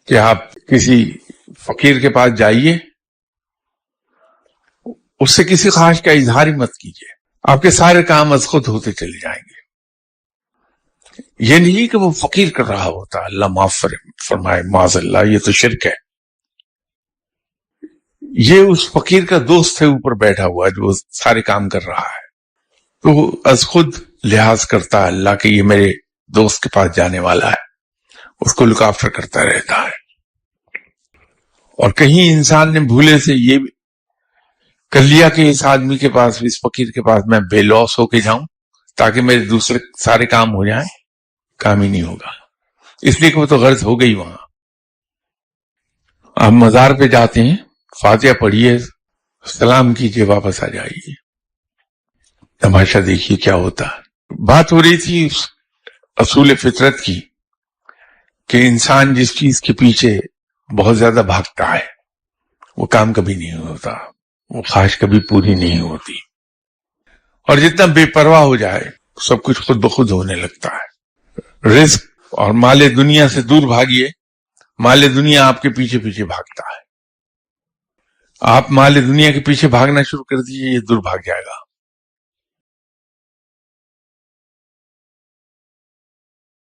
کہ آپ کسی فقیر کے پاس جائیے، اس سے کسی خواہش کا اظہار ہی مت کیجیے، آپ کے سارے کام از خود ہوتے چلے جائیں گے۔ یہ نہیں کہ وہ فقیر کر رہا ہوتا، اللہ معاف فرمائے، معاذ اللہ، یہ تو شرک ہے۔ یہ اس فقیر کا دوست ہے اوپر بیٹھا ہوا جو سارے کام کر رہا ہے، تو وہ از خود لحاظ کرتا ہے اللہ کہ یہ میرے دوست کے پاس جانے والا ہے، اس کو لک آفٹر کرتا رہتا ہے۔ اور کہیں انسان نے بھولے سے یہ کر لیا کہ اس آدمی کے پاس، اس فقیر کے پاس میں بے لوس ہو کے جاؤں تاکہ میرے دوسرے سارے کام ہو جائیں، کام ہی نہیں ہوگا، اس لیے کہ وہ تو غرض ہو گئی وہاں۔ آپ مزار پہ جاتے ہیں، فاتحہ پڑھیے، سلام کیجیے، واپس آ جائیے، تماشا دیکھیے کیا ہوتا ہے۔ بات ہو رہی تھی اصول فطرت کی کہ انسان جس چیز کے پیچھے بہت زیادہ بھاگتا ہے وہ کام کبھی نہیں ہوتا، وہ خواہش کبھی پوری نہیں ہوتی، اور جتنا بے پرواہ ہو جائے سب کچھ خود بخود ہونے لگتا ہے۔ رزق اور مال دنیا سے دور بھاگیے، مال دنیا آپ کے پیچھے پیچھے بھاگتا ہے۔ آپ مال دنیا کے پیچھے بھاگنا شروع کر دیجیے، یہ دور بھاگ جائے گا۔